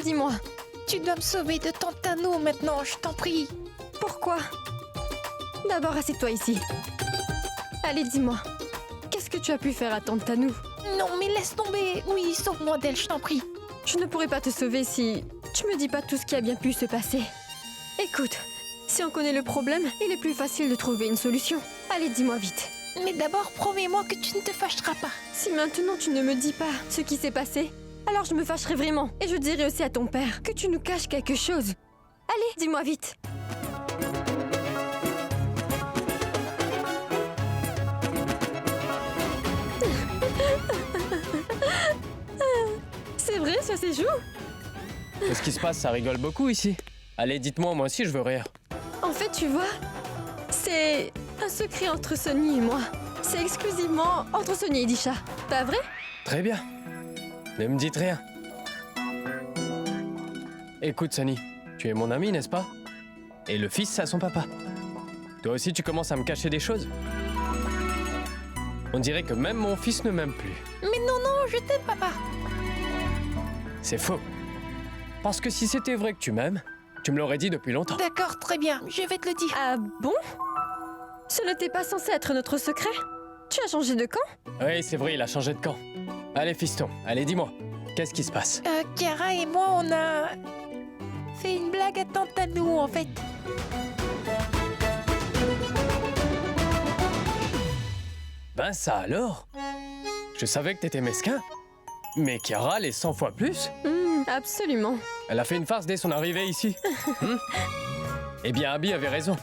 dis-moi. Tu dois me sauver de Tante Anou maintenant, je t'en prie. Pourquoi? D'abord, assieds-toi ici. Allez, dis-moi. Qu'est-ce que tu as pu faire à Tante Tanou? Non, mais laisse tomber. Oui, sauve-moi d'elle, je t'en prie. Je ne pourrai pas te sauver si tu me dis pas tout ce qui a bien pu se passer. Écoute, si on connaît le problème, il est plus facile de trouver une solution. Allez, dis-moi vite. Mais d'abord, promets-moi que tu ne te fâcheras pas. Si maintenant tu ne me dis pas ce qui s'est passé, alors je me fâcherai vraiment. Et je dirai aussi à ton père que tu nous caches quelque chose. Allez, dis-moi vite. C'est vrai, ça se joue? Qu'est-ce qui se passe? Ça rigole beaucoup ici. Allez, dites-moi, moi aussi je veux rire. En fait, tu vois, c'est un secret entre Sonny et moi. C'est exclusivement entre Sonny et Disha. Pas vrai? Très bien. Ne me dites rien. Écoute, Sonny, tu es mon ami, n'est-ce pas? Et le fils à son papa. Toi aussi, tu commences à me cacher des choses. On dirait que même mon fils ne m'aime plus. Mais non, non, je t'aime, papa. C'est faux. Parce que si c'était vrai que tu m'aimes, tu me l'aurais dit depuis longtemps. D'accord, très bien, je vais te le dire. Ah bon? Ce n'était pas censé être notre secret? Tu as changé de camp? Oui, c'est vrai, il a changé de camp. Allez, fiston, allez, dis-moi. Qu'est-ce qui se passe? Chiara et moi, on a fait une blague à Tante Anou, en fait. Ben ça alors? Je savais que t'étais mesquin. Mais Chiara l'est 100 fois plus. Absolument. Elle a fait une farce dès son arrivée ici. Eh bien, Abby avait raison.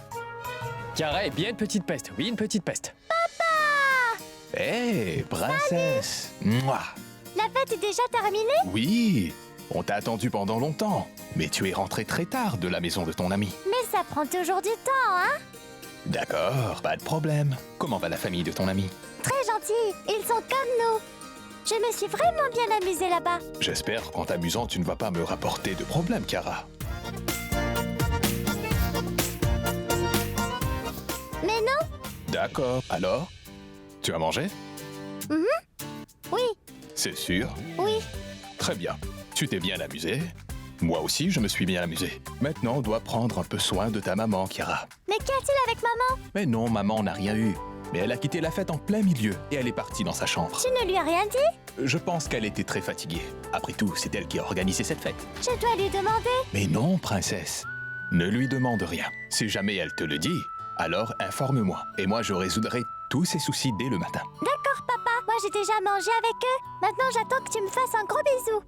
Chiara est bien une petite peste. Oui, une petite peste. Hé, princesse! Mouah. La fête est déjà terminée? Oui, on t'a attendu pendant longtemps, mais tu es rentré très tard de la maison de ton ami. Mais ça prend toujours du temps, hein? D'accord, pas de problème. Comment va la famille de ton ami? Très gentils, ils sont comme nous. Je me suis vraiment bien amusée là-bas. J'espère qu'en t'amusant, tu ne vas pas me rapporter de problème, Chiara. Mais non? D'accord, alors? Tu as mangé? Oui, C'est sûr? oui. Très bien. Tu t'es bien amusé? Moi aussi, je me suis bien amusé. Maintenant, on doit prendre un peu soin de ta maman, Chiara. Mais qu'y a-t-il avec maman? Mais non, maman n'a rien eu. Mais elle a quitté la fête en plein milieu et elle est partie dans sa chambre. Tu ne lui as rien dit? Je pense qu'elle était très fatiguée. Après tout, c'est elle qui a organisé cette fête. Je dois lui demander. Mais non, princesse. Ne lui demande rien. Si jamais elle te le dit, alors informe-moi. Et moi, je résoudrai tous ses soucis dès le matin. D'accord, papa. Moi, j'ai déjà mangé avec eux. Maintenant, j'attends que tu me fasses un gros bisou.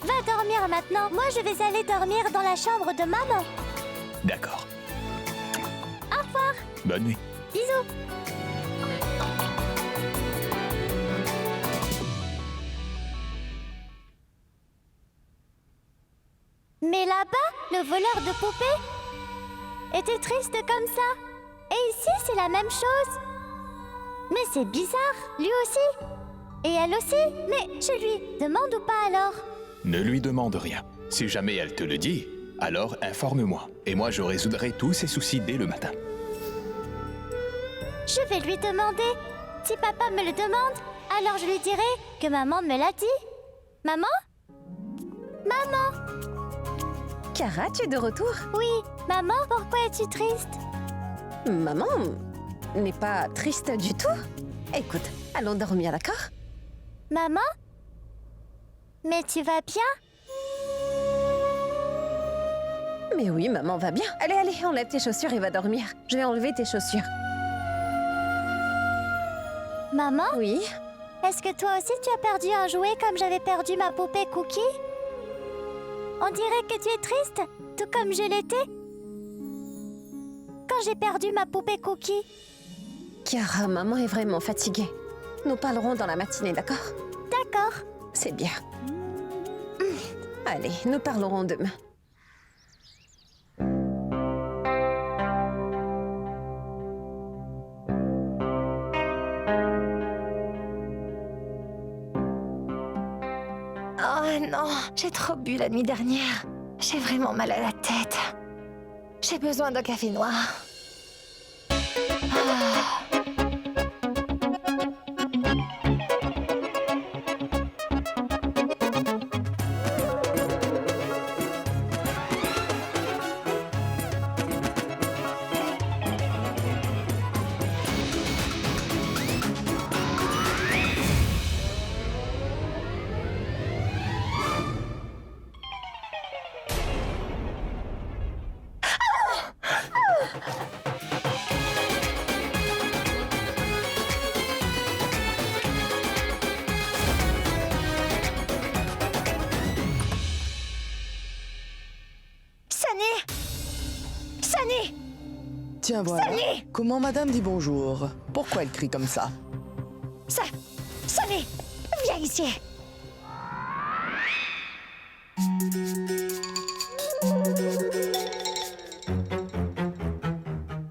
Va dormir maintenant. Moi, je vais aller dormir dans la chambre de maman. D'accord. Au revoir. Bonne nuit. Bisous. Mais là-bas, le voleur de poupées était triste comme ça. Et ici, c'est la même chose. Mais c'est bizarre, lui aussi. Et elle aussi. Mais je lui demande ou pas alors? Ne lui demande rien. Si jamais elle te le dit, alors informe-moi. Et moi, je résoudrai tous ses soucis dès le matin. Je vais lui demander. Si papa me le demande, alors je lui dirai que maman me l'a dit. Maman? Maman? Chiara, tu es de retour? Oui, maman, pourquoi es-tu triste? Maman n'est pas triste du tout. Écoute, allons dormir, d'accord? Maman? Mais tu vas bien? Mais oui, maman va bien. Allez, allez, enlève tes chaussures et va dormir. Je vais enlever tes chaussures. Maman? Oui? Est-ce que toi aussi tu as perdu un jouet comme j'avais perdu ma poupée Cookie? On dirait que tu es triste, tout comme je l'étais quand j'ai perdu ma poupée Cookie. Chiara, maman est vraiment fatiguée. Nous parlerons dans la matinée, d'accord? D'accord. C'est bien. Allez, nous parlerons demain. Oh non, j'ai trop bu la nuit dernière. J'ai vraiment mal à la tête. J'ai besoin d'un café noir. Ah. Tiens, voilà. Comment madame dit bonjour? Pourquoi elle crie comme ça? Ça, Sunny, viens ici.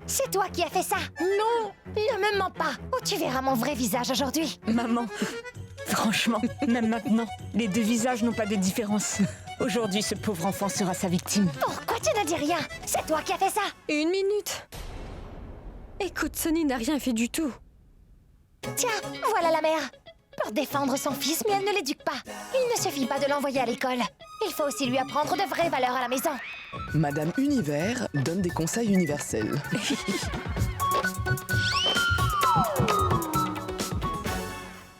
C'est toi qui as fait ça? Non. Ne me mens pas, ou tu verras mon vrai visage aujourd'hui. Maman, franchement, même maintenant, les deux visages n'ont pas de différence. Aujourd'hui, ce pauvre enfant sera sa victime. Pourquoi tu ne dis rien? C'est toi qui as fait ça. 1 minute. Écoute, Sunny n'a rien fait du tout. Tiens, voilà la mère. Pour défendre son fils, mais elle ne l'éduque pas. Il ne suffit pas de l'envoyer à l'école. Il faut aussi lui apprendre de vraies valeurs à la maison. Madame Univers donne des conseils universels.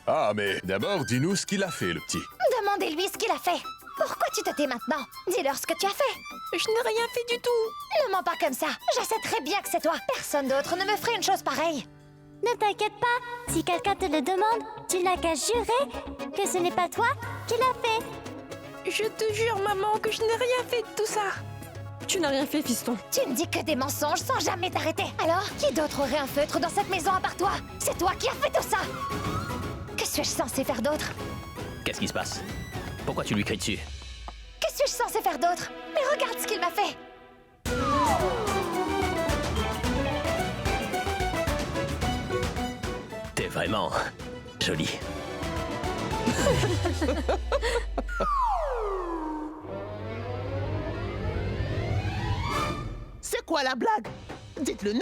Ah, mais d'abord, dis-nous ce qu'il a fait, le petit. Demandez-lui ce qu'il a fait. Pourquoi tu te tais maintenant? Dis-leur ce que tu as fait. Je n'ai rien fait du tout. Ne mens pas comme ça. Je sais très bien que c'est toi. Personne d'autre ne me ferait une chose pareille. Ne t'inquiète pas, si quelqu'un te le demande, tu n'as qu'à jurer que ce n'est pas toi qui l'as fait. Je te jure, maman, que je n'ai rien fait de tout ça. Tu n'as rien fait, fiston. Tu ne dis que des mensonges sans jamais t'arrêter. Alors, qui d'autre aurait un feutre dans cette maison à part toi? C'est toi qui as fait tout ça. Que suis-je censé faire d'autre? Qu'est-ce qui se passe? Pourquoi tu lui cries dessus? Que suis-je censé faire d'autre? Mais regarde ce qu'il m'a fait. T'es vraiment jolie. C'est quoi la blague? Dites-le nous.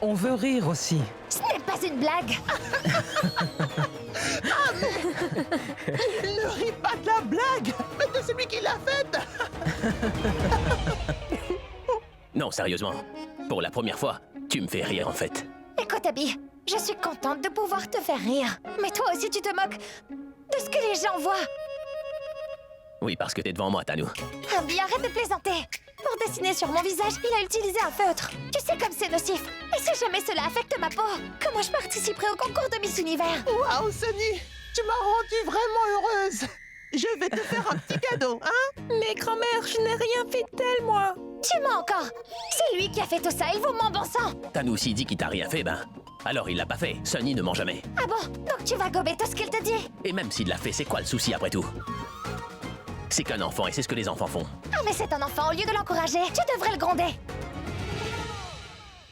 On veut rire aussi. Ce n'est pas une blague. Il ne rit pas de la blague, mais de celui qui l'a faite. Non, sérieusement. Pour la première fois, tu me fais rire en fait. Écoute, Abby, je suis contente de pouvoir te faire rire. Mais toi aussi, tu te moques de ce que les gens voient. Oui, parce que t'es devant moi, Tanou. Abby, arrête de plaisanter. Pour dessiner sur mon visage, il a utilisé un feutre. Tu sais comme c'est nocif. Et si jamais cela affecte ma peau, comment je participerai au concours de Miss Univers? Waouh, Sunny, tu m'as rendue vraiment heureuse. Je vais te faire un petit cadeau, hein? Mais grand-mère, je n'ai rien fait de tel, moi. Tu mens encore. C'est lui qui a fait tout ça, il vaut mon bon sang. Tanou, s'il dit qu'il t'a rien fait, ben... alors il l'a pas fait. Sunny ne ment jamais. Ah bon? Donc tu vas gober tout ce qu'il te dit? Et même s'il l'a fait, c'est quoi le souci après tout? C'est qu'un enfant et c'est ce que les enfants font. Ah mais c'est un enfant, au lieu de l'encourager, tu devrais le gronder.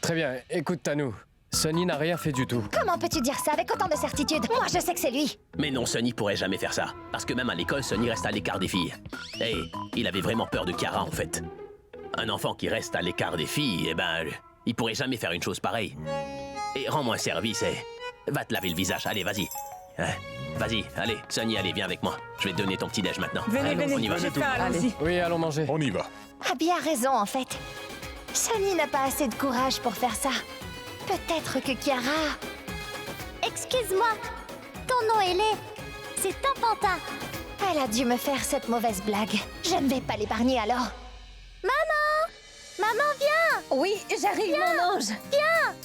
Très bien, écoute Tanou. Sunny n'a rien fait du tout. Comment peux-tu dire ça avec autant de certitude? Moi je sais que c'est lui. Mais non, Sunny pourrait jamais faire ça. Parce que même à l'école, Sunny reste à l'écart des filles. Et il avait vraiment peur de Kiara en fait. Un enfant qui reste à l'écart des filles, eh ben, il pourrait jamais faire une chose pareille. Et rends-moi un service et... va te laver le visage, allez, vas-y. Hein, vas-y, allez, Sunny, allez, viens avec moi. Je vais te donner ton petit-déj maintenant. Venez, Allez, venez, on y va. je vais faire, allons-y. Oui, allons manger. On y va. Abby a raison en fait. Sunny n'a pas assez de courage pour faire ça. Peut-être que Kiara... Excuse-moi, ton nom est laid. C'est enfantin. Elle a dû me faire cette mauvaise blague. Je ne vais pas l'épargner alors. Maman, viens. Oui, j'arrive, mon ange. Viens.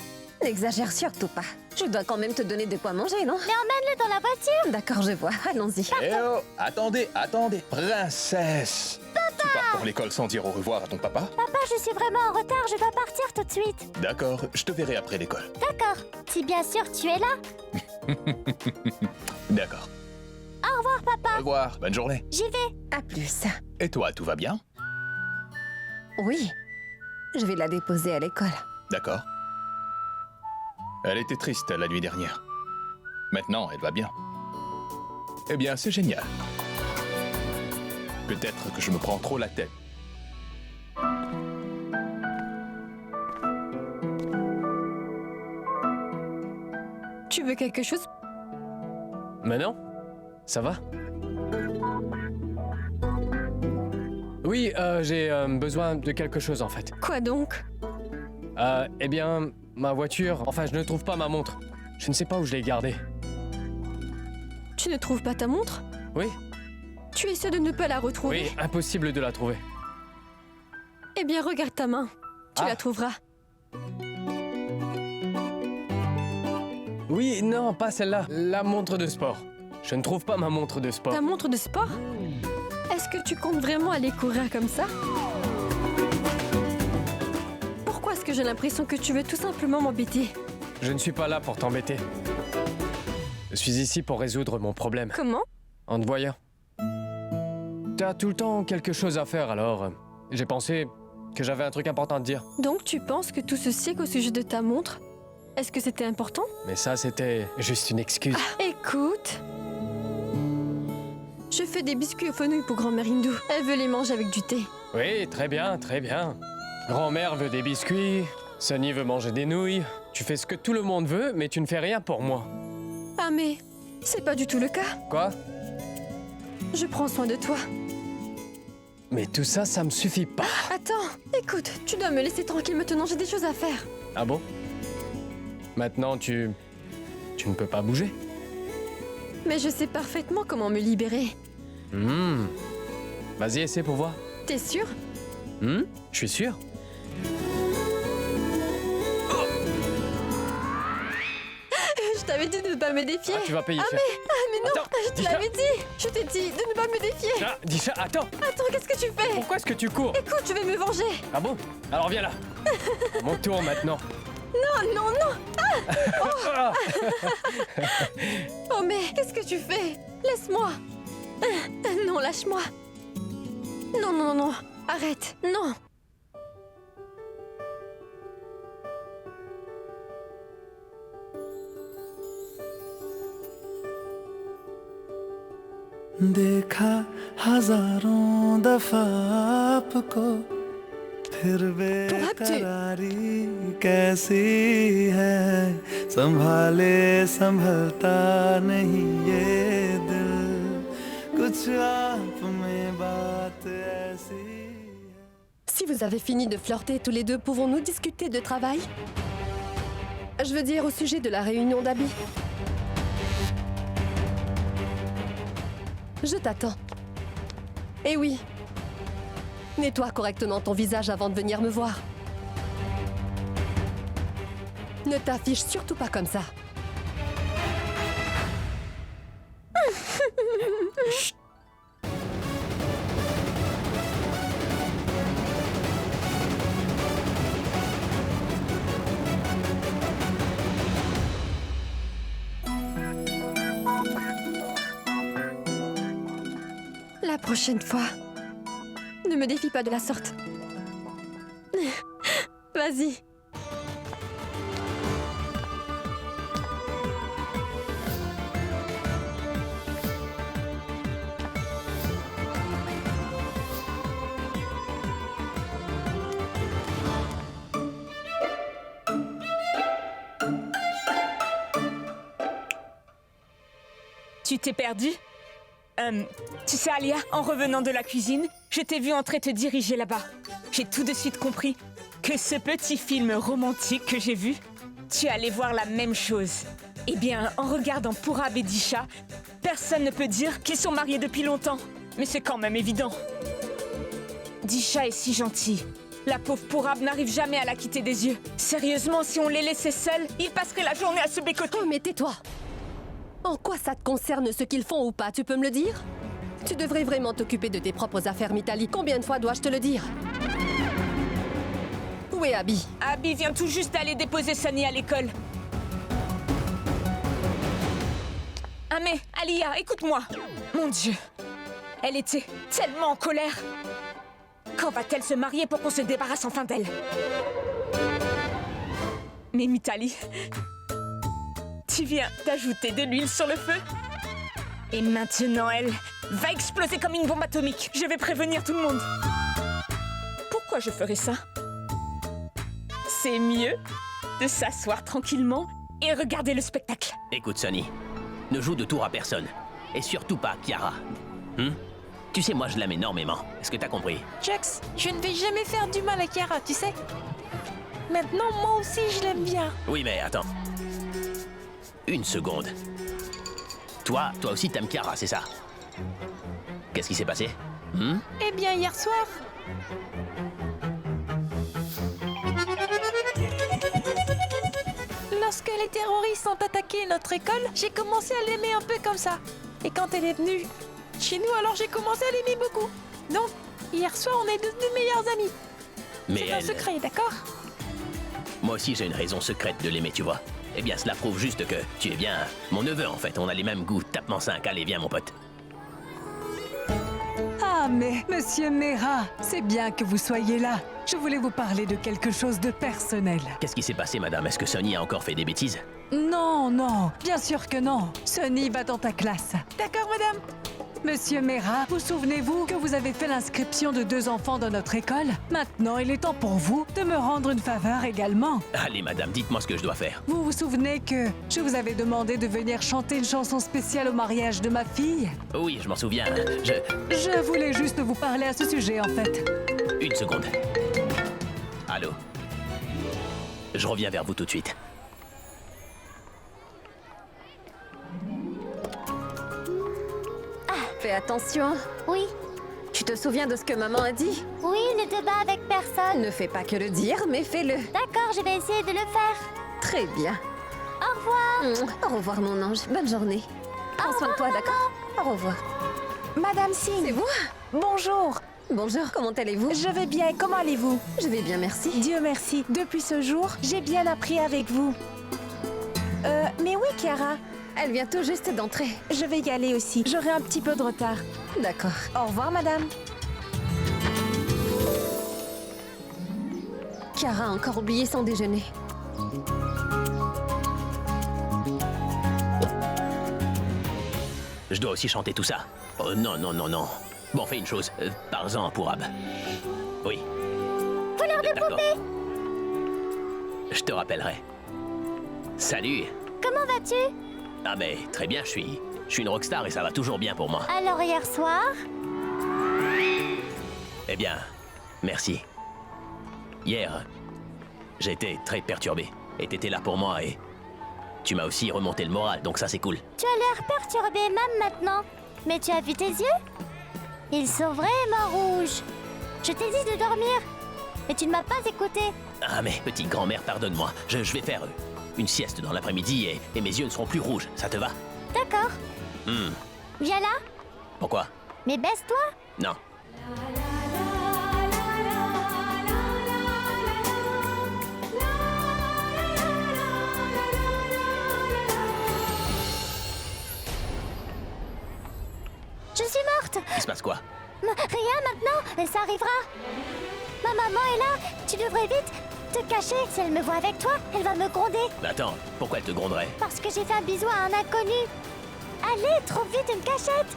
N'exagère surtout pas. Je dois quand même te donner de quoi manger, non? Mais emmène-le dans la voiture. D'accord, je vois. Allons-y. Eh oh, attendez, attendez. Princesse. Tu pars pour l'école sans dire au revoir à ton papa? Papa, je suis vraiment en retard, je dois partir tout de suite. D'accord, je te verrai après l'école. D'accord, si bien sûr tu es là. D'accord. Au revoir, papa. Au revoir, bonne journée. J'y vais. À plus. Et toi, tout va bien? Oui, je vais la déposer à l'école. D'accord. Elle était triste la nuit dernière. Maintenant, elle va bien. Eh bien, c'est génial. Peut-être que je me prends trop la tête. Tu veux quelque chose? Maintenant? Ça va? Oui, j'ai besoin de quelque chose en fait. Quoi donc? Eh bien, ma voiture... Enfin, je ne trouve pas ma montre. Je ne sais pas où je l'ai gardée. Tu ne trouves pas ta montre? Oui? Tu es sûr de ne pas la retrouver? Oui, impossible de la trouver. Eh bien, regarde ta main. Tu Ah. la trouveras. Oui, non, pas celle-là. La montre de sport. Je ne trouve pas ma montre de sport. Ta montre de sport? Est-ce que tu comptes vraiment aller courir comme ça? Pourquoi est-ce que j'ai l'impression que tu veux tout simplement m'embêter. Je ne suis pas là pour t'embêter. Je suis ici pour résoudre mon problème. Comment? En te voyant. T'as tout le temps quelque chose à faire, alors j'ai pensé que j'avais un truc important à te dire. Donc tu penses que tout ceci est qu'au sujet de ta montre? Est-ce que c'était important? Mais ça, c'était juste une excuse. Écoute... Je fais des biscuits aux fenouilles pour grand-mère Hindou. Elle veut les manger avec du thé. Oui, très bien, très bien. Grand-mère veut des biscuits, Sunny veut manger des nouilles. Tu fais ce que tout le monde veut, mais tu ne fais rien pour moi. Ah mais... c'est pas du tout le cas. Quoi? Je prends soin de toi. Mais tout ça, ça me suffit pas. Attends, écoute, tu dois me laisser tranquille maintenant, j'ai des choses à faire. Ah bon? Maintenant, tu ne peux pas bouger? Mais je sais parfaitement comment me libérer. Vas-y, essaie pour voir. T'es sûr? Je suis sûr. Je t'avais dit de ne pas me défier. Ah, tu vas payer cher. mais non, Attends, je te Disha. l'avais dit. Je t'ai dit de ne pas me défier. Ah, Disha, attends. Attends, qu'est-ce que tu fais? Pourquoi est-ce que tu cours? Écoute, je vais me venger. Ah bon? Alors viens là. Mon tour maintenant. Non, non, non. Ah. Oh mais, qu'est-ce que tu fais? Laisse-moi. Non, lâche-moi. Non, non, non. Arrête. Non. देखा हजारों दफा आपको फिर बेकरारी कैसी है संभाले संभलता नहीं ये दिल कुछ आप में बात ऐसी Si vous avez fini de flirter tous les deux, pouvons-nous discuter de travail? Je veux dire au sujet de la réunion d'Abby. Je t'attends. Eh oui. Nettoie correctement ton visage avant de venir me voir. Ne t'affiche surtout pas comme ça. La prochaine fois, ne me défie pas de la sorte. Vas-y. Tu t'es perdue? Tu sais, Alia, en revenant de la cuisine, je t'ai vu entrer te diriger là-bas. J'ai tout de suite compris que ce petit film romantique que j'ai vu, tu allais voir la même chose. Eh bien, en regardant Purab et Disha, personne ne peut dire qu'ils sont mariés depuis longtemps. Mais c'est quand même évident. Disha est si gentille. La pauvre Purab n'arrive jamais à la quitter des yeux. Sérieusement, si on les laissait seuls, ils passeraient la journée à se bécoter. Oh, mais tais-toi! En quoi ça te concerne ce qu'ils font ou pas, tu peux me le dire? Tu devrais vraiment t'occuper de tes propres affaires, Mitali. Combien de fois dois-je te le dire? Où est Abby? Abby vient tout juste d'aller déposer Sunny à l'école. Ah mais, Alia, écoute-moi. Mon Dieu, elle était tellement en colère. Quand va-t-elle se marier pour qu'on se débarrasse enfin d'elle? Mais Mitali, tu viens d'ajouter de l'huile sur le feu. Et maintenant, elle va exploser comme une bombe atomique. Je vais prévenir tout le monde. Pourquoi je ferais ça? C'est mieux de s'asseoir tranquillement et regarder le spectacle. Écoute, Sunny, ne joue de tour à personne. Et surtout pas à Kiara. Tu sais, moi, je l'aime énormément. Est-ce que t'as compris? Jax, je ne vais jamais faire du mal à Kiara, tu sais. Maintenant, moi aussi, je l'aime bien. Oui, mais attends. Une seconde. Toi aussi t'aimes Kiara, c'est ça? Qu'est-ce qui s'est passé? Eh bien, hier soir... Lorsque les terroristes ont attaqué notre école, j'ai commencé à l'aimer un peu comme ça. Et quand elle est venue chez nous, alors j'ai commencé à l'aimer beaucoup. Donc, hier soir, on est devenus meilleurs amis. Mais c'est un secret, d'accord? Moi aussi, j'ai une raison secrète de l'aimer, tu vois. Eh bien, cela prouve juste que tu es bien mon neveu, en fait. On a les mêmes goûts. Tape-moi 5. Allez, viens, mon pote. Ah, mais Monsieur Mera, c'est bien que vous soyez là. Je voulais vous parler de quelque chose de personnel. Qu'est-ce qui s'est passé, madame? Est-ce que Sonny a encore fait des bêtises? Non, non, bien sûr que non. Sonny va dans ta classe. D'accord, madame? Monsieur Mera, vous souvenez-vous que vous avez fait l'inscription de 2 enfants dans notre école? Maintenant, il est temps pour vous de me rendre une faveur également. Allez, madame, dites-moi ce que je dois faire. Vous vous souvenez que je vous avais demandé de venir chanter une chanson spéciale au mariage de ma fille? Oui, je m'en souviens. Je voulais juste vous parler à ce sujet, en fait. Une seconde. Allô? Je reviens vers vous tout de suite. Fais attention. Oui. Tu te souviens de ce que maman a dit? Oui, ne te bats avec personne. Ne fais pas que le dire, mais fais-le. D'accord, je vais essayer de le faire. Très bien. Au revoir. Au revoir, mon ange. Bonne journée. Prends soin de toi, d'accord? Au revoir. Madame Singh. C'est vous? Bonjour. Bonjour, comment allez-vous? Je vais bien, comment allez-vous? Je vais bien, merci. Dieu merci. Depuis ce jour, j'ai bien appris avec vous. Mais oui, Chiara. Elle vient tout juste d'entrer. Je vais y aller aussi. J'aurai un petit peu de retard. D'accord. Au revoir, madame. Chiara a encore oublié son déjeuner. Je dois aussi chanter tout ça. Oh non, non, non, non. Bon, fais une chose. Parle-en pour Ab. Oui. Voleur de poupée. Je te rappellerai. Salut. Comment vas-tu? Ah mais, très bien, je suis une rockstar et ça va toujours bien pour moi. Alors hier soir? Eh bien, merci. Hier, j'ai été très perturbé. Et t'étais là pour moi et tu m'as aussi remonté le moral, donc ça c'est cool. Tu as l'air perturbé même maintenant. Mais tu as vu tes yeux? Ils sont vraiment rouges. Je t'ai dit de dormir. Et tu ne m'as pas écouté. Ah mais, petite grand-mère, pardonne-moi. Je vais faire une sieste dans l'après-midi et mes yeux ne seront plus rouges. Ça te va? D'accord. Viens là. Pourquoi? Mais baisse-toi. Non. Je suis morte. Il se passe quoi? Rien maintenant, ça arrivera. Ma maman est là. Tu devrais vite te cacher. Si elle me voit avec toi, elle va me gronder. Attends, pourquoi elle te gronderait? Parce que j'ai fait un bisou à un inconnu. Allez, trouve vite une cachette.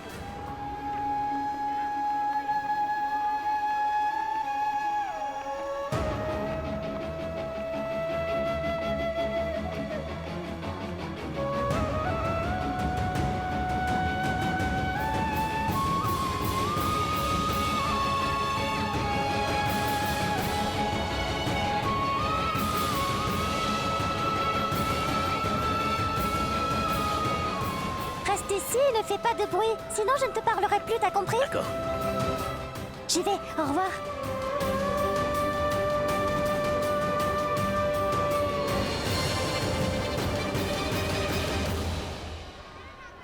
Reste ici et ne fais pas de bruit. Sinon, je ne te parlerai plus, t'as compris? D'accord. J'y vais, au revoir.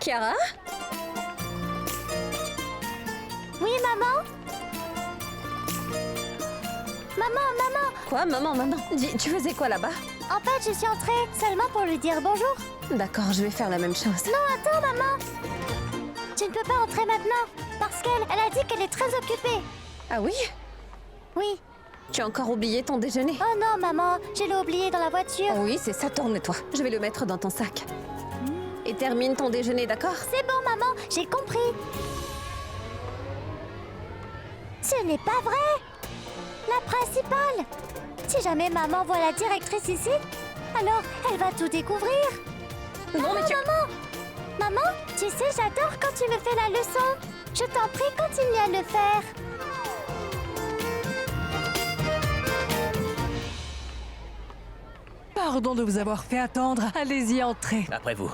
Chiara? Oui, maman? Maman! Quoi, maman? Dis, tu faisais quoi là-bas? En fait, je suis entrée seulement pour lui dire bonjour. D'accord, je vais faire la même chose. Non, attends, maman! Tu ne peux pas entrer maintenant, parce qu'elle a dit qu'elle est très occupée. Ah oui? Oui. Tu as encore oublié ton déjeuner? Oh non, maman, je l'ai oublié dans la voiture. Oh oui, c'est ça, tourne-toi. Je vais le mettre dans ton sac. Et termine ton déjeuner, d'accord? C'est bon, maman, j'ai compris. Ce n'est pas vrai! La principale! Si jamais maman voit la directrice ici, alors elle va tout découvrir. Non, mais Maman, tu sais, j'adore quand tu me fais la leçon. Je t'en prie, continue à le faire. Pardon de vous avoir fait attendre. Allez-y, entrez. Après vous.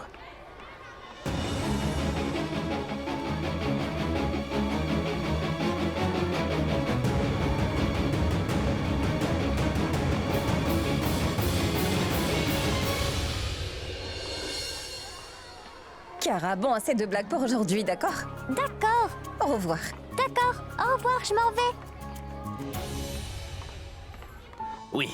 Chiara, bon, assez de blagues pour aujourd'hui, d'accord? D'accord. Au revoir. D'accord. Au revoir, je m'en vais. Oui.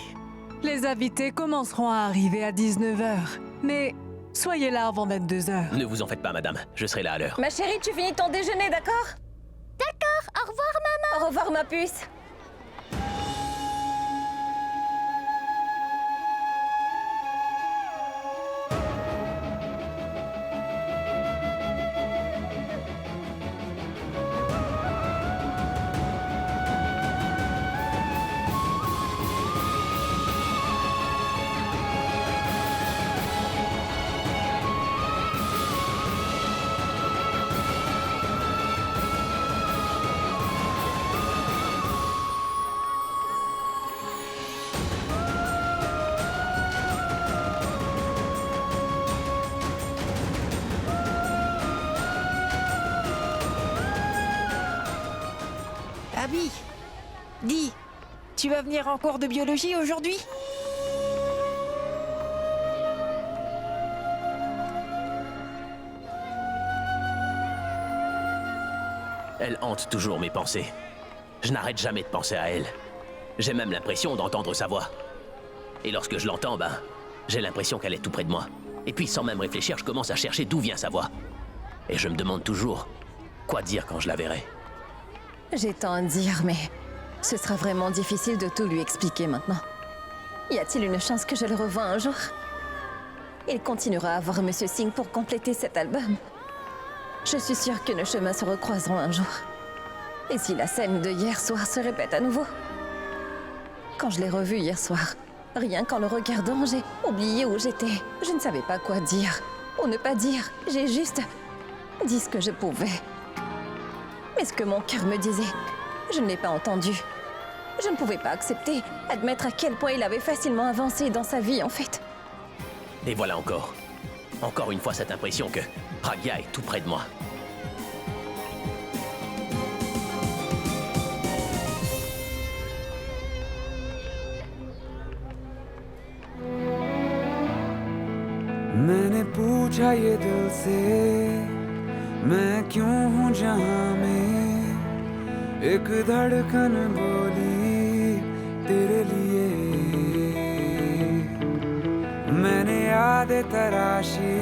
Les invités commenceront à arriver à 19h. Mais soyez là avant 22h. Ne vous en faites pas, madame. Je serai là à l'heure. Ma chérie, tu finis ton déjeuner, d'accord? D'accord, au revoir maman. Au revoir, ma puce. Abby, dis, tu vas venir en cours de biologie aujourd'hui? Elle hante toujours mes pensées. Je n'arrête jamais de penser à elle. J'ai même l'impression d'entendre sa voix. Et lorsque je l'entends, j'ai l'impression qu'elle est tout près de moi. Et puis, sans même réfléchir, je commence à chercher d'où vient sa voix. Et je me demande toujours quoi dire quand je la verrai. J'ai tant à dire, mais ce sera vraiment difficile de tout lui expliquer maintenant. Y a-t-il une chance que je le revoie un jour? Il continuera à voir Monsieur Singh pour compléter cet album. Je suis sûre que nos chemins se recroiseront un jour. Et si la scène de hier soir se répète à nouveau? Quand je l'ai revu hier soir, rien qu'en le regardant, j'ai oublié où j'étais. Je ne savais pas quoi dire, ou ne pas dire. J'ai juste dit ce que je pouvais. Mais ce que mon cœur me disait, je ne l'ai pas entendu. Je ne pouvais pas accepter, admettre à quel point il avait facilement avancé dans sa vie, en fait. Et voilà encore. Encore une fois cette impression que Pragya est tout près de moi. मैंने पूछा ये दिल से मैं क्यों हूँ जहाँ में एक धड़कन बोली तेरे लिए मैंने यादें तराशी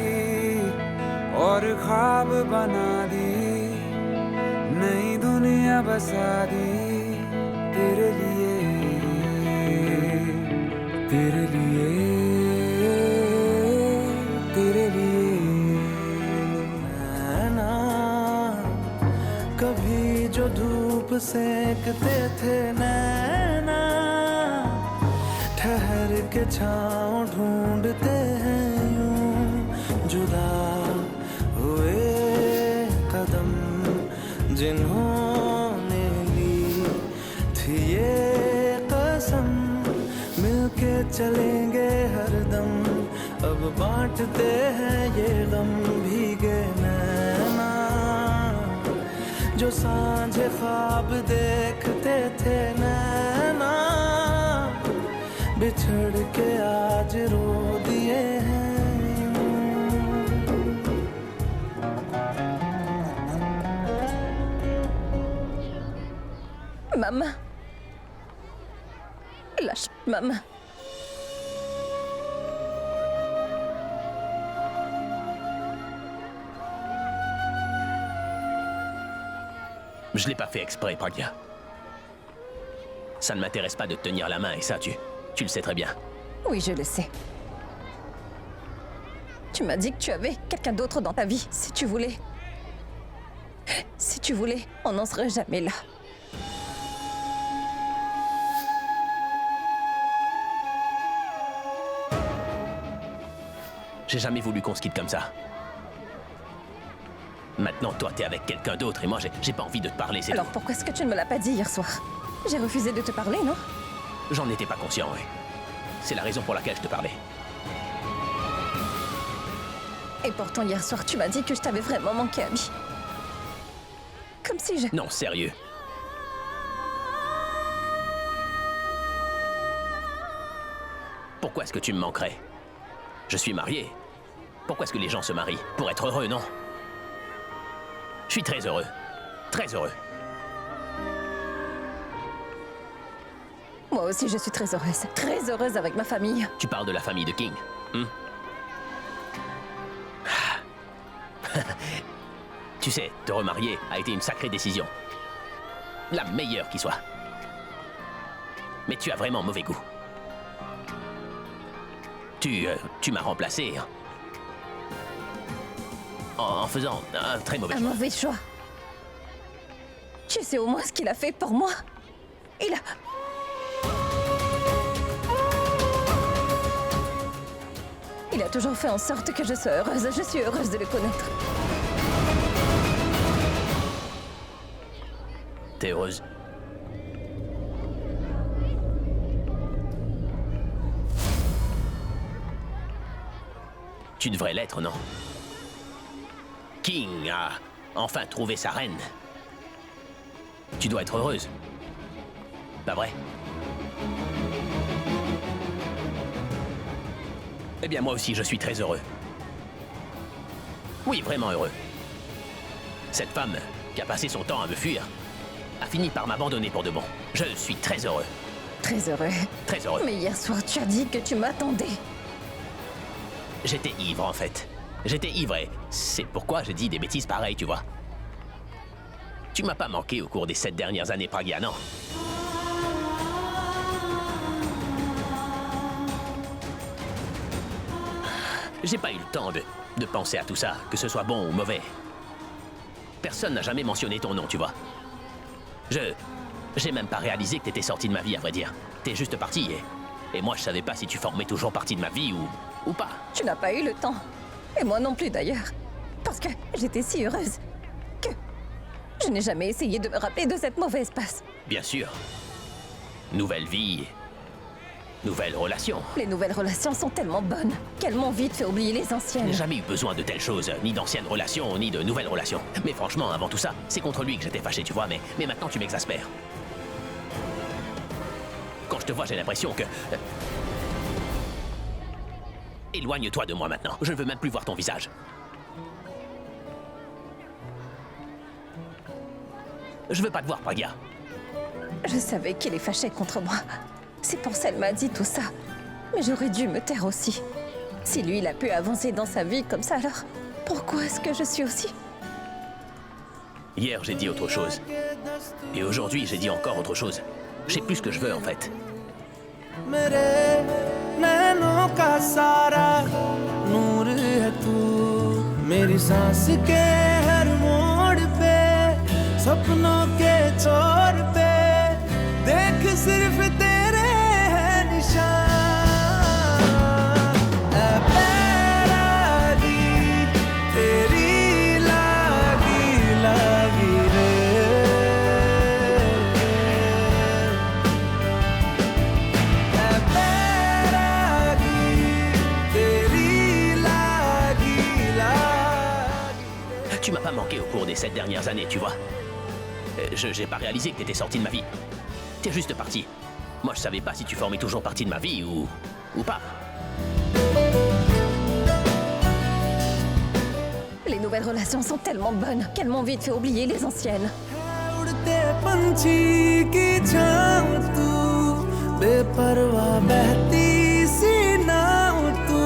और ख्वाब बना दी नई दुनिया बसा दी तेरे लिए तेरे लिए तेरे लिए नैना कभी जो धूप सेकते थे नैना ठहर के छाँव ढूंढते हैं यूं जुदा हुए कदम जिन्होंने ली थी ये कसम मिलके चलेंगे हरदम अब बांटते हैं ये गम भीगे नैना जो सांझे ख्वाब देखते थे नैना बिछड़ के आज रो दिए हैं Maman. Lâche ma main. Je l'ai pas fait exprès, Pragya. Ça ne m'intéresse pas de te tenir la main et ça, tu le sais très bien. Oui, je le sais. Tu m'as dit que tu avais quelqu'un d'autre dans ta vie, si tu voulais. Si tu voulais, on n'en serait jamais là. J'ai jamais voulu qu'on se quitte comme ça. Maintenant, toi, t'es avec quelqu'un d'autre et moi, j'ai pas envie de te parler, c'est Alors tout. pourquoi est-ce que tu ne me l'as pas dit hier soir? J'ai refusé de te parler, non? J'en étais pas conscient, oui. C'est la raison pour laquelle je te parlais. Et pourtant, hier soir, tu m'as dit que je t'avais vraiment manqué, Abby. Comme si je... Non, sérieux. Pourquoi est-ce que tu me manquerais? Je suis marié. Pourquoi est-ce que les gens se marient? Pour être heureux, non? Je suis très heureux. Très heureux. Moi aussi, je suis très heureuse avec ma famille. Tu parles de la famille de King. Tu sais, te remarier a été une sacrée décision. La meilleure qui soit. Mais tu as vraiment mauvais goût. Tu m'as remplacé en faisant un très mauvais choix. Un mauvais choix. Tu sais au moins ce qu'il a fait pour moi. Il a toujours fait en sorte que je sois heureuse. Je suis heureuse de le connaître. T'es heureuse? Tu devrais l'être, non? King a enfin trouvé sa reine. Tu dois être heureuse. Pas vrai? Eh bien, moi aussi, je suis très heureux. Oui, vraiment heureux. Cette femme qui a passé son temps à me fuir a fini par m'abandonner pour de bon. Je suis très heureux. Très heureux. Très heureux. Mais hier soir, tu as dit que tu m'attendais. J'étais ivre, en fait. J'étais ivre et c'est pourquoi j'ai dit des bêtises pareilles, tu vois. Tu m'as pas manqué au cours des 7 dernières années, Pragya, non? J'ai pas eu le temps de penser à tout ça, que ce soit bon ou mauvais. Personne n'a jamais mentionné ton nom, tu vois. J'ai même pas réalisé que t'étais sorti de ma vie, à vrai dire. T'es juste parti et moi je savais pas si tu formais toujours partie de ma vie ou pas. Tu n'as pas eu le temps. Et moi non plus d'ailleurs. Parce que j'étais si heureuse que je n'ai jamais essayé de me rappeler de cette mauvaise passe. Bien sûr. Nouvelle vie, nouvelle relation. Les nouvelles relations sont tellement bonnes qu'elles m'ont vite fait oublier les Je anciennes. n'ai jamais eu besoin de telles choses, ni d'anciennes relations, ni de nouvelles relations. Mais franchement, avant tout ça, c'est contre lui que j'étais fâché, tu vois, mais maintenant tu m'exaspères. Quand je te vois, j'ai l'impression que... Éloigne-toi de moi maintenant. Je ne veux même plus voir ton visage. Je veux pas te voir, Pragya. Je savais qu'il est fâché contre moi. C'est pour ça qu'elle m'a dit tout ça. Mais j'aurais dû me taire aussi. Si lui, il a pu avancer dans sa vie comme ça, alors pourquoi est-ce que je suis aussi? Hier, j'ai dit autre chose. Et aujourd'hui, j'ai dit encore autre chose. Je sais plus ce que je veux, en fait. मेरे नैनों का सारा नूर है तू मेरी सांस के हर मोड़ पे सपनों के छोर पे देख सिर्फ तेरे हैं निशान ऐ पैरागी तेरी लागी लागी रे Tu m'as pas manqué au cours des 7 dernières années, tu vois. J'ai pas réalisé que t'étais sorti de ma vie. T'es juste parti. Moi, je savais pas si tu formais toujours partie de ma vie ou pas. Les nouvelles relations sont tellement bonnes qu'elles m'ont vite fait oublier les anciennes. उड़ते पंछी की छाँव तू बेपरवाह बहती सी नाव तू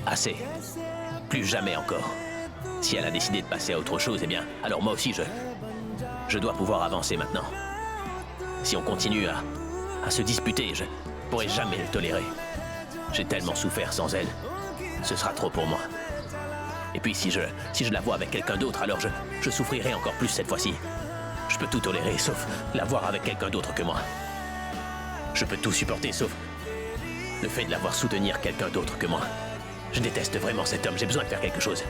Assez. Plus jamais encore. Si elle a décidé de passer à autre chose, eh bien, alors moi aussi, je dois pouvoir avancer maintenant. Si on continue à se disputer, je pourrai jamais le tolérer. J'ai tellement souffert sans elle. Ce sera trop pour moi. Et puis si je la vois avec quelqu'un d'autre, alors je souffrirai encore plus cette fois-ci. Je peux tout tolérer, sauf la voir avec quelqu'un d'autre que moi. Je peux tout supporter, sauf le fait de la voir soutenir quelqu'un d'autre que moi. Je déteste vraiment cet homme, j'ai besoin de faire quelque chose.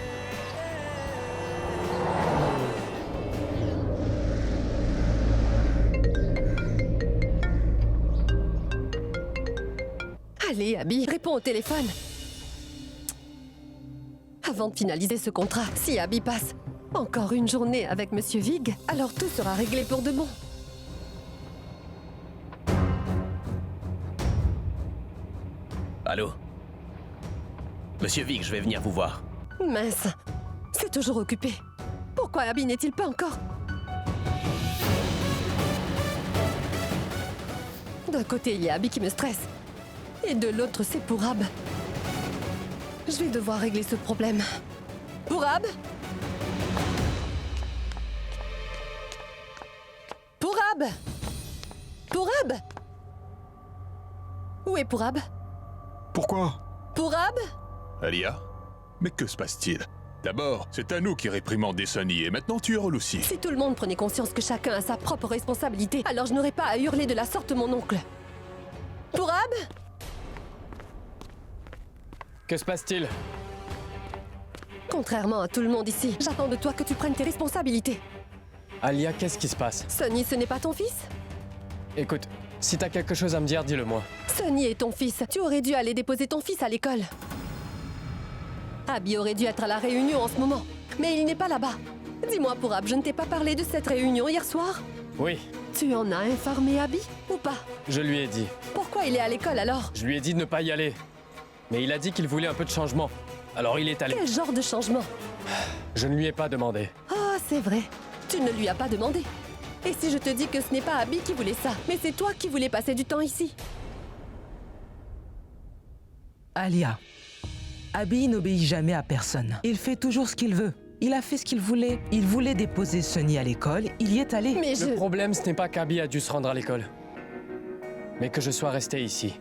Allez, Abby, réponds au téléphone. Avant de finaliser ce contrat, si Abby passe encore une journée avec Monsieur Vig, alors tout sera réglé pour de bon. Allô? Monsieur Vig, je vais venir vous voir. Mince, c'est toujours occupé. Pourquoi Abby n'est-il pas encore... D'un côté, il y a Abby qui me stresse. Et de l'autre, c'est Pourab. Je vais devoir régler ce problème. Pourab? Pourab? Pourab? Où est Pourab? Pourquoi? Pourab? Alia? Mais que se passe-t-il? D'abord, c'est à nous qui réprimandons Sunny et maintenant tu hurles aussi. Si tout le monde prenait conscience que chacun a sa propre responsabilité, alors je n'aurais pas à hurler de la sorte mon oncle. Pourab? Que se passe-t-il? Contrairement à tout le monde ici, j'attends de toi que tu prennes tes responsabilités. Alia, qu'est-ce qui se passe? Sunny, ce n'est pas ton fils? Écoute, si t'as quelque chose à me dire, dis-le-moi. Sunny est ton fils. Tu aurais dû aller déposer ton fils à l'école. Abby aurait dû être à la réunion en ce moment, mais il n'est pas là-bas. Dis-moi, Pourab, je ne t'ai pas parlé de cette réunion hier soir? Oui, Tu en as informé Abby ou pas? je lui ai dit. Pourquoi il est à l'école alors? Je lui ai dit de ne pas y aller. Mais il a dit qu'il voulait un peu de changement. Alors il est allé. Quel genre de changement? Je ne lui ai pas demandé. Oh, c'est vrai. Tu ne lui as pas demandé. Et si je te dis que ce n'est pas Abby qui voulait ça, mais c'est toi qui voulais passer du temps ici? Alia, Abby n'obéit jamais à personne. Il fait toujours ce qu'il veut. Il a fait ce qu'il voulait. Il voulait déposer Sunny à l'école. Il y est allé. Mais Le problème, ce n'est pas qu'Abby a dû se rendre à l'école, mais que je sois resté ici.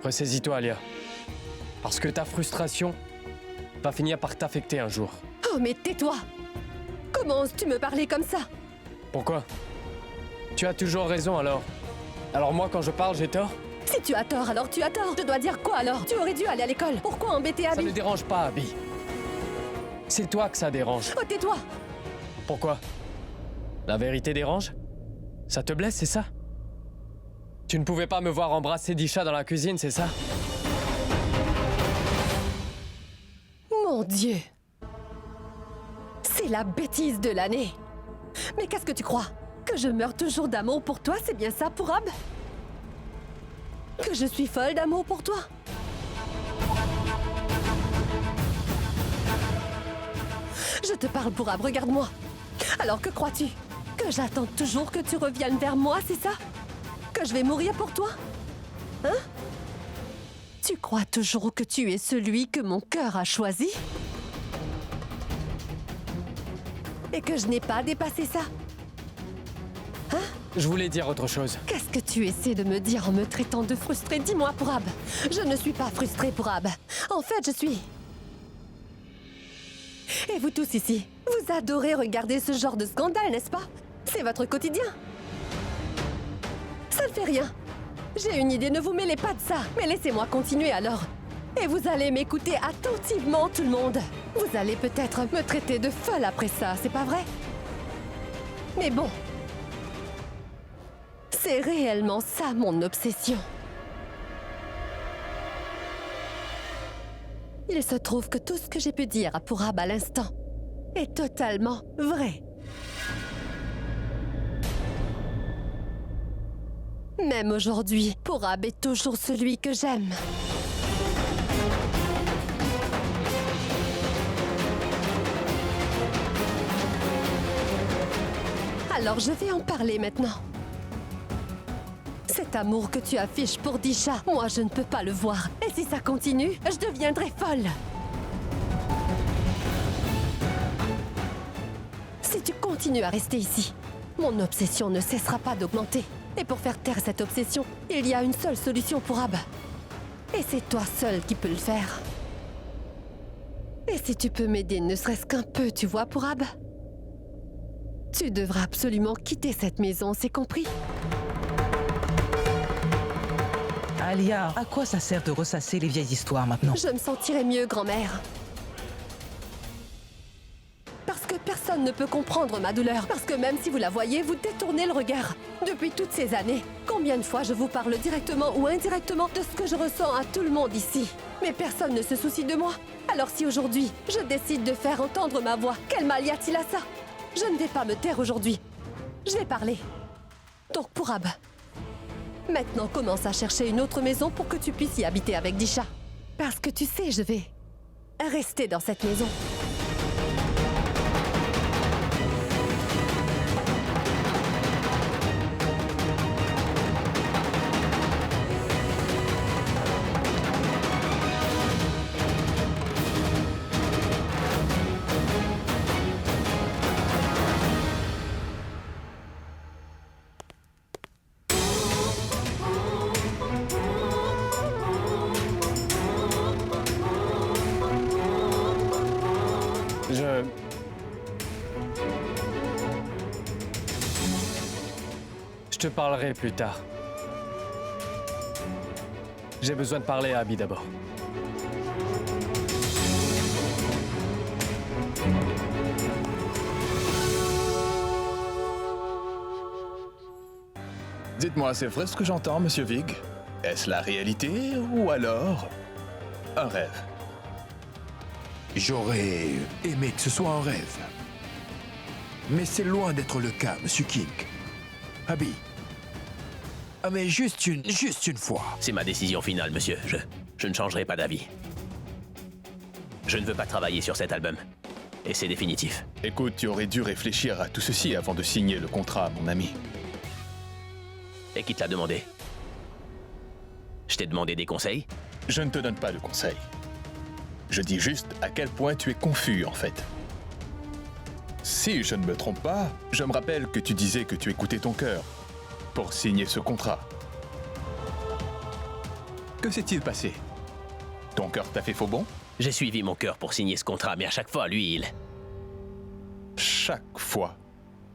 Ressaisis-toi, Alia. Parce que ta frustration va finir par t'affecter un jour. Oh, mais tais-toi! Comment oses-tu me parler comme ça? Pourquoi? Tu as toujours raison alors. Alors moi, quand je parle, j'ai tort? Si tu as tort, alors tu as tort. Je dois dire quoi alors? Tu aurais dû aller à l'école. Pourquoi embêter Abby? Ça ne dérange pas, Abby. C'est toi que ça dérange. Oh, tais-toi! Pourquoi? La vérité dérange? Ça te blesse, c'est ça? Tu ne pouvais pas me voir embrasser Disha dans la cuisine, c'est ça? Mon Dieu! C'est la bêtise de l'année! Mais qu'est-ce que tu crois? Que je meurs toujours d'amour pour toi, c'est bien ça, Pourab? Que je suis folle d'amour pour toi? Je te parle, Pourab, regarde-moi. Alors que crois-tu? Que j'attends toujours que tu reviennes vers moi, c'est ça? Que je vais mourir pour toi? Hein? Tu crois toujours que tu es celui que mon cœur a choisi? Et que je n'ai pas dépassé ça? Hein? Je voulais dire autre chose. Qu'est-ce que tu essaies de me dire en me traitant de frustrée? Dis-moi, Pourab. Je ne suis pas frustrée, Pourab. En fait, je suis... Et vous tous ici, vous adorez regarder ce genre de scandale, n'est-ce pas? C'est votre quotidien. Ça ne fait rien. J'ai une idée, ne vous mêlez pas de ça. Mais laissez-moi continuer alors. Et vous allez m'écouter attentivement, tout le monde. Vous allez peut-être me traiter de folle après ça, c'est pas vrai? Mais bon. C'est réellement ça mon obsession. Il se trouve que tout ce que j'ai pu dire à Pourab à l'instant est totalement vrai. Même aujourd'hui, Pourab est toujours celui que j'aime. Alors je vais en parler maintenant. Cet amour que tu affiches pour Disha, moi je ne peux pas le voir. Et si ça continue, je deviendrai folle. Si tu continues à rester ici, mon obsession ne cessera pas d'augmenter. Et pour faire taire cette obsession, il y a une seule solution pour Ab. Et c'est toi seul qui peux le faire. Et si tu peux m'aider ne serait-ce qu'un peu, tu vois, pour Ab? Tu devras absolument quitter cette maison, c'est compris? Alia, à quoi ça sert de ressasser les vieilles histoires maintenant? Je me sentirais mieux, grand-mère. Parce que personne ne peut comprendre ma douleur. Parce que même si vous la voyez, vous détournez le regard. Depuis toutes ces années, combien de fois je vous parle directement ou indirectement de ce que je ressens à tout le monde ici. Mais personne ne se soucie de moi. Alors si aujourd'hui, je décide de faire entendre ma voix, quel mal y a-t-il à ça? Je ne vais pas me taire aujourd'hui. Je vais parler. Donc pour Ab, maintenant commence à chercher une autre maison pour que tu puisses y habiter avec Disha. Parce que tu sais, je vais rester dans cette maison. te parlerai plus tard. J'ai besoin de parler à Abby d'abord. Dites-moi, c'est vrai ce que j'entends, Monsieur Vig? Est-ce la réalité ou alors un rêve? J'aurais aimé que ce soit un rêve. Mais c'est loin d'être le cas, Monsieur King. Abby. Ah mais juste une fois. C'est ma décision finale, monsieur. Je ne changerai pas d'avis. Je ne veux pas travailler sur cet album. Et c'est définitif. Écoute, tu aurais dû réfléchir à tout ceci avant de signer le contrat, mon ami. Et qui te l'a demandé? Je t'ai demandé des conseils? Je ne te donne pas de conseils. Je dis juste à quel point tu es confus, en fait. Si je ne me trompe pas, je me rappelle que tu disais que tu écoutais ton cœur pour signer ce contrat. Que s'est-il passé? Ton cœur t'a fait faux bond? J'ai suivi mon cœur pour signer ce contrat, mais à chaque fois, lui, il... Chaque fois?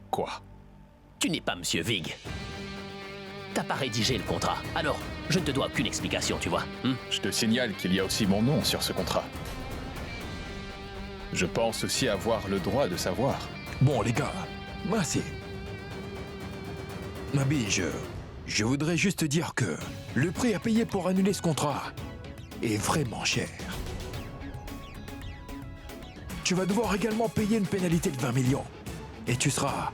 Quoi? Tu n'es pas Monsieur Vig. T'as pas rédigé le contrat, alors je ne te dois aucune explication, tu vois. Je te signale qu'il y a aussi mon nom sur ce contrat. Je pense aussi avoir le droit de savoir. Bon, les gars, merci. Abby, je voudrais juste dire que le prix à payer pour annuler ce contrat est vraiment cher. Tu vas devoir également payer une pénalité de 20 millions. Et tu seras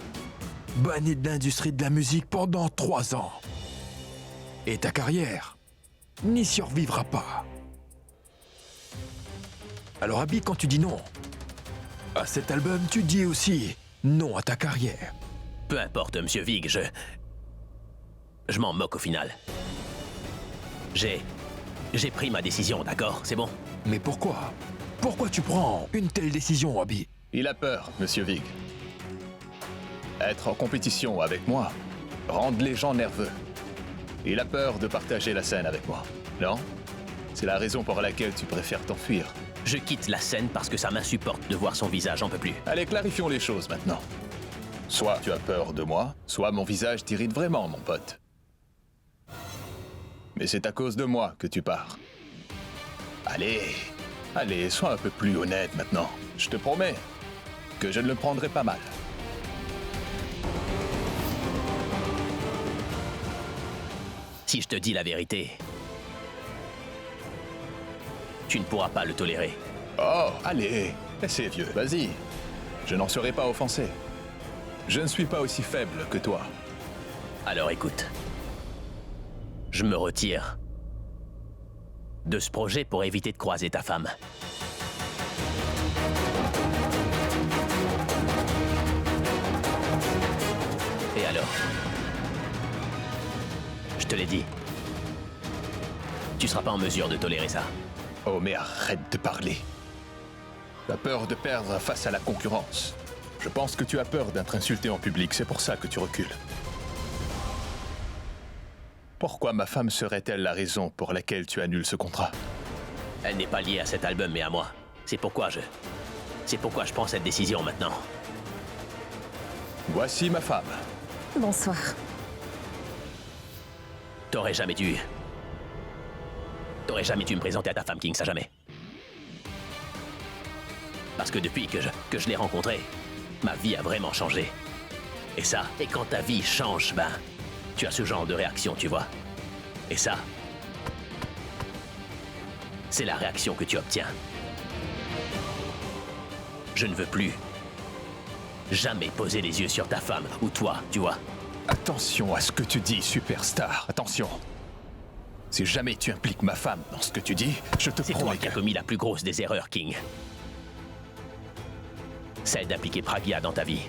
banni de l'industrie de la musique pendant 3 ans. Et ta carrière n'y survivra pas. Alors Abby, quand tu dis non à cet album, tu dis aussi non à ta carrière. Peu importe, Monsieur Vig, je m'en moque au final. J'ai pris ma décision, d'accord? C'est bon? Mais pourquoi? Pourquoi tu prends une telle décision, Abby? Il a peur, Monsieur Vig. Être en compétition avec moi rend les gens nerveux. Il a peur de partager la scène avec moi, non? C'est la raison pour laquelle tu préfères t'enfuir. Je quitte la scène parce que ça m'insupporte de voir son visage, j'en peux plus. Allez, clarifions les choses maintenant. Soit tu as peur de moi, soit mon visage t'irrite vraiment, mon pote. Mais c'est à cause de moi que tu pars. Allez, sois un peu plus honnête maintenant. Je te promets que je ne le prendrai pas mal. Si je te dis la vérité, tu ne pourras pas le tolérer. Oh, allez, c'est vieux, vas-y. Je n'en serai pas offensé. Je ne suis pas aussi faible que toi. Alors écoute, je me retire de ce projet pour éviter de croiser ta femme. Et alors? Je te l'ai dit. Tu seras pas en mesure de tolérer ça. Oh, mais arrête de parler. Tu as peur de perdre face à la concurrence. Je pense que tu as peur d'être insulté en public, c'est pour ça que tu recules. Pourquoi ma femme serait-elle la raison pour laquelle tu annules ce contrat? Elle n'est pas liée à cet album, mais à moi. C'est pourquoi je prends cette décision maintenant. Voici ma femme. Bonsoir. T'aurais jamais dû me présenter à ta femme, King, ça jamais. Parce que depuis que je l'ai rencontrée, ma vie a vraiment changé. Et quand ta vie change, ben, tu as ce genre de réaction, tu vois. Et ça, c'est la réaction que tu obtiens. Je ne veux plus jamais poser les yeux sur ta femme ou toi, tu vois. Attention à ce que tu dis, superstar. Attention. Si jamais tu impliques ma femme dans ce que tu dis, je te promets C'est toi qui as commis la plus grosse des erreurs, King. Celle d'impliquer Pragya dans ta vie.